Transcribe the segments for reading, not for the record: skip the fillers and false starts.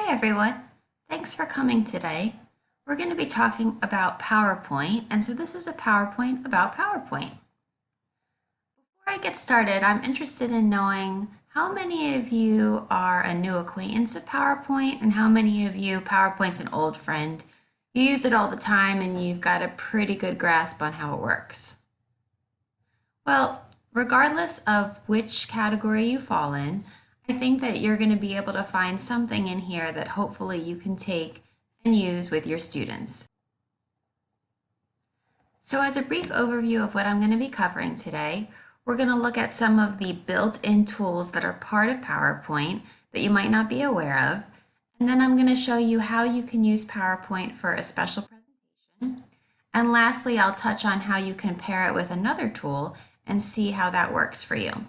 Hi everyone, thanks for coming today. We're going to be talking about PowerPoint, and so this is a PowerPoint about PowerPoint. Before I get started, I'm interested in knowing how many of you are a new acquaintance of PowerPoint and how many of you PowerPoint's an old friend. You use it all the time and you've got a pretty good grasp on how it works. Well, regardless of which category you fall in, I think that you're going to be able to find something in here that hopefully you can take and use with your students. So as a brief overview of what I'm going to be covering today, we're going to look at some of the built-in tools that are part of PowerPoint that you might not be aware of. And then I'm going to show you how you can use PowerPoint for a special presentation. And lastly, I'll touch on how you can pair it with another tool and see how that works for you.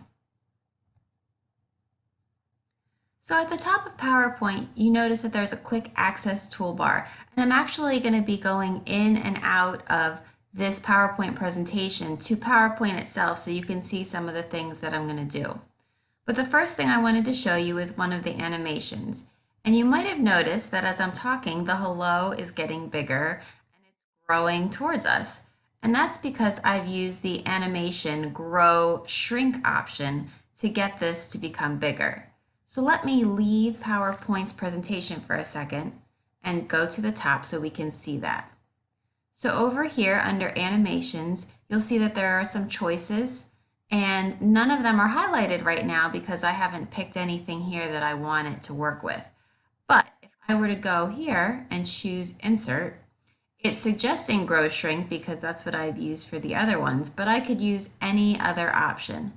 So at the top of PowerPoint, you notice that there's a quick access toolbar, and I'm actually going to be going in and out of this PowerPoint presentation to PowerPoint itself so you can see some of the things that I'm going to do. But the first thing I wanted to show you is one of the animations. And you might have noticed that as I'm talking, the hello is getting bigger and it's growing towards us. And that's because I've used the animation grow shrink option to get this to become bigger. So let me leave PowerPoint's presentation for a second and go to the top so we can see that. So over here under animations, you'll see that there are some choices and none of them are highlighted right now because I haven't picked anything here that I want it to work with. But if I were to go here and choose insert, it's suggesting grow shrink because that's what I've used for the other ones, but I could use any other option.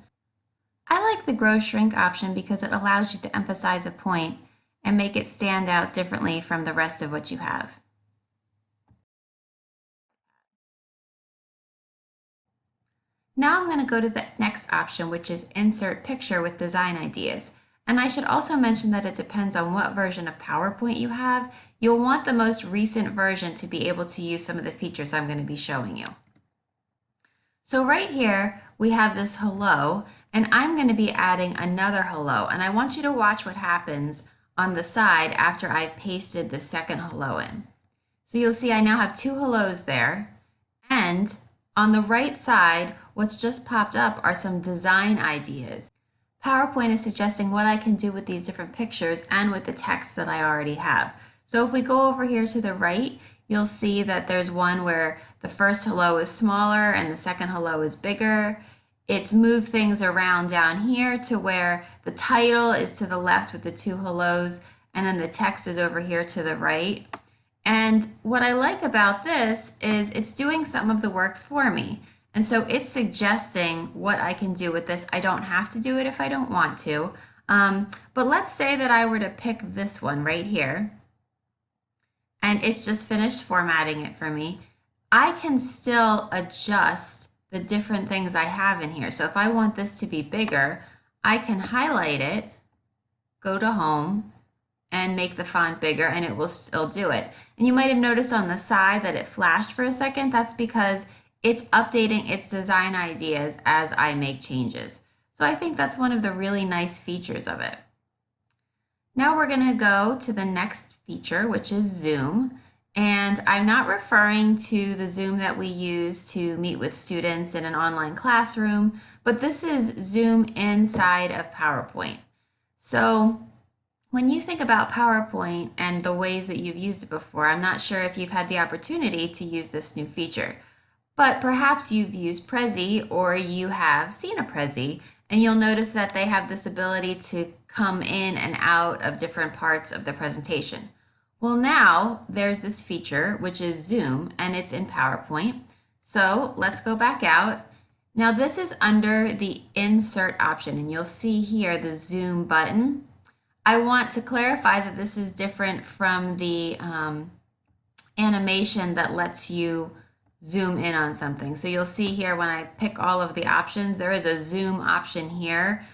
I like the grow shrink option because it allows you to emphasize a point and make it stand out differently from the rest of what you have. Now I'm going to go to the next option, which is insert picture with design ideas. And I should also mention that it depends on what version of PowerPoint you have. You'll want the most recent version to be able to use some of the features I'm going to be showing you. So right here, we have this hello, and I'm going to be adding another hello. And I want you to watch what happens on the side after I've pasted the second hello in. So you'll see I now have two hellos there. And on the right side, what's just popped up are some design ideas. PowerPoint is suggesting what I can do with these different pictures and with the text that I already have. So if we go over here to the right, you'll see that there's one where the first hello is smaller and the second hello is bigger. It's moved things around down here to where the title is to the left with the two hellos and then the text is over here to the right. And what I like about this is it's doing some of the work for me. And so it's suggesting what I can do with this. I don't have to do it if I don't want to. But let's say that I were to pick this one right here and it's just finished formatting it for me. I can still adjust the different things I have in here. So if I want this to be bigger, I can highlight it, go to home, and make the font bigger, and it will still do it. And you might have noticed on the side that it flashed for a second. That's because it's updating its design ideas as I make changes. So I think that's one of the really nice features of it. Now we're going to go to the next feature, which is Zoom. And I'm not referring to the Zoom that we use to meet with students in an online classroom, but this is Zoom inside of PowerPoint. So when you think about PowerPoint and the ways that you've used it before, I'm not sure if you've had the opportunity to use this new feature, but perhaps you've used Prezi or you have seen a Prezi, and you'll notice that they have this ability to come in and out of different parts of the presentation. Well, now there's this feature, which is Zoom, and it's in PowerPoint. So let's go back out. Now this is under the Insert option, and you'll see here the Zoom button. I want to clarify that this is different from the animation that lets you zoom in on something. So you'll see here when I pick all of the options, there is a zoom option here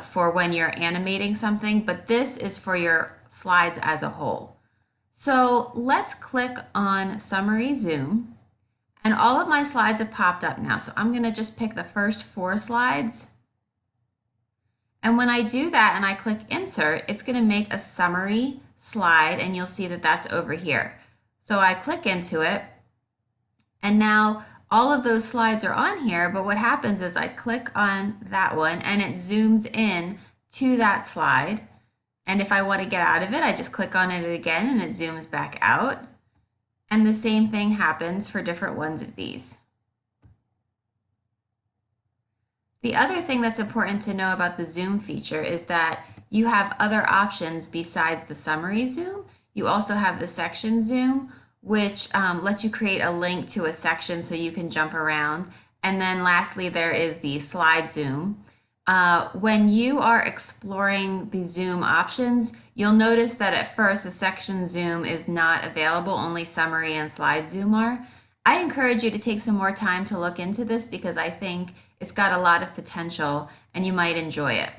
for when you're animating something, but this is for your slides as a whole. So let's click on Summary Zoom, and all of my slides have popped up now. So I'm going to just pick the first 4 slides. And when I do that and I click Insert, it's going to make a summary slide, and you'll see that that's over here. So I click into it, and now all of those slides are on here, but what happens is I click on that one and it zooms in to that slide. And if I want to get out of it, I just click on it again and it zooms back out. And the same thing happens for different ones of these. The other thing that's important to know about the zoom feature is that you have other options besides the summary zoom. You also have the section zoom, which lets you create a link to a section so you can jump around. And then lastly, there is the slide zoom. When you are exploring the zoom options, you'll notice that at first the section zoom is not available, only summary and slide zoom are. I encourage you to take some more time to look into this because I think it's got a lot of potential and you might enjoy it.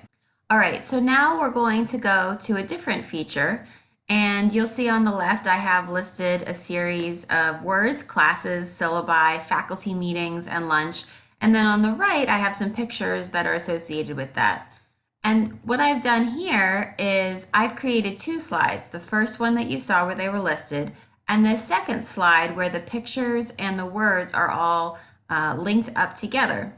All right, so now we're going to go to a different feature, and you'll see on the left I have listed a series of words, classes, syllabi, faculty meetings, and lunch. And then on the right, I have some pictures that are associated with that. And what I've done here is I've created two slides. The first one that you saw where they were listed, and the second slide where the pictures and the words are all linked up together.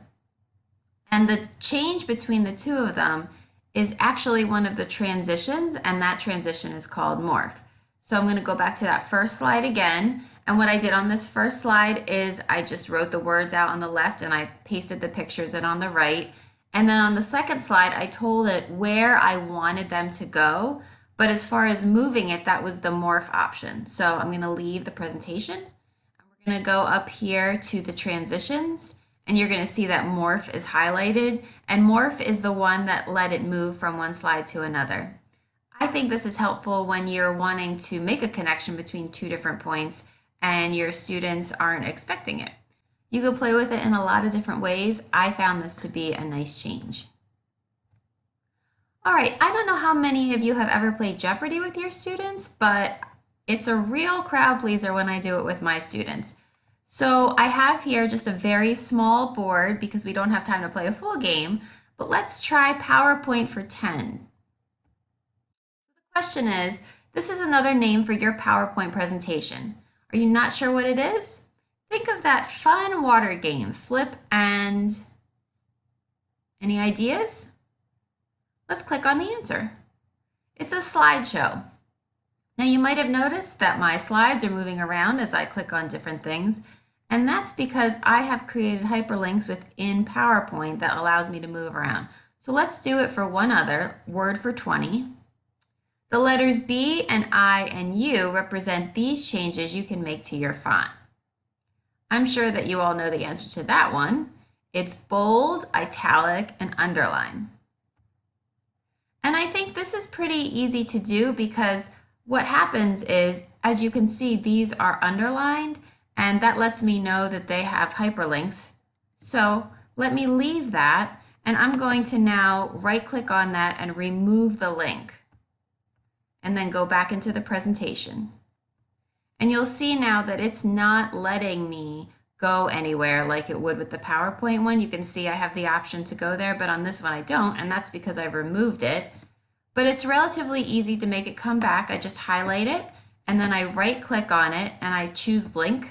And the change between the two of them is actually one of the transitions, and that transition is called morph. So I'm going to go back to that first slide again. And what I did on this first slide is I just wrote the words out on the left and I pasted the pictures in on the right. And then on the second slide, I told it where I wanted them to go. But as far as moving it, that was the morph option. So I'm going to leave the presentation. We're going to go up here to the transitions, and you're going to see that morph is highlighted. And morph is the one that let it move from one slide to another. I think this is helpful when you're wanting to make a connection between two different points and your students aren't expecting it. You can play with it in a lot of different ways. I found this to be a nice change. All right, I don't know how many of you have ever played Jeopardy with your students, but it's a real crowd pleaser when I do it with my students. So I have here just a very small board because we don't have time to play a full game, but let's try PowerPoint for 10. The question is, this is another name for your PowerPoint presentation. Are you not sure what it is? Think of that fun water game, slip and... Any ideas? Let's click on the answer. It's a slideshow. Now you might have noticed that my slides are moving around as I click on different things, and that's because I have created hyperlinks within PowerPoint that allows me to move around. So let's do it for one other, word for 20. The letters B and I and U represent these changes you can make to your font. I'm sure that you all know the answer to that one. It's bold, italic, and underline. And I think this is pretty easy to do because what happens is, as you can see, these are underlined, and that lets me know that they have hyperlinks. So let me leave that, and I'm going to now right-click on that and remove the link, and then go back into the presentation. And you'll see now that it's not letting me go anywhere like it would with the PowerPoint one. You can see I have the option to go there, but on this one I don't, and that's because I've removed it. But it's relatively easy to make it come back. I just highlight it, and then I right-click on it, and I choose link.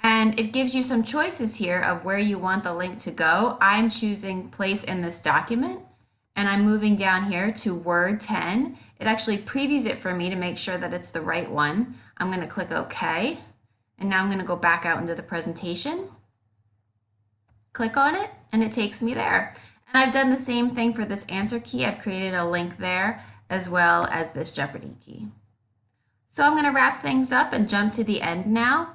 And it gives you some choices here of where you want the link to go. I'm choosing place in this document, and I'm moving down here to Word 10. It actually previews it for me to make sure that it's the right one. I'm going to click OK, and now I'm going to go back out into the presentation, click on it, and it takes me there. And I've done the same thing for this answer key. I've created a link there as well as this Jeopardy key. So I'm going to wrap things up and jump to the end now.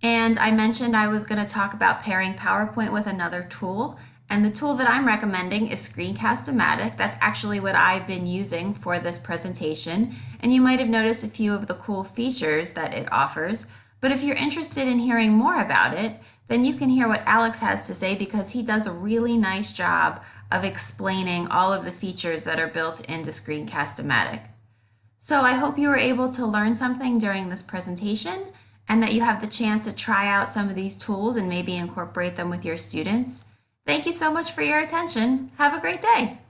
And I mentioned I was going to talk about pairing PowerPoint with another tool. And the tool that I'm recommending is Screencast-O-Matic. That's actually what I've been using for this presentation. And you might have noticed a few of the cool features that it offers. But if you're interested in hearing more about it, then you can hear what Alex has to say because he does a really nice job of explaining all of the features that are built into Screencast-O-Matic. So I hope you were able to learn something during this presentation and that you have the chance to try out some of these tools and maybe incorporate them with your students. Thank you so much for your attention. Have a great day.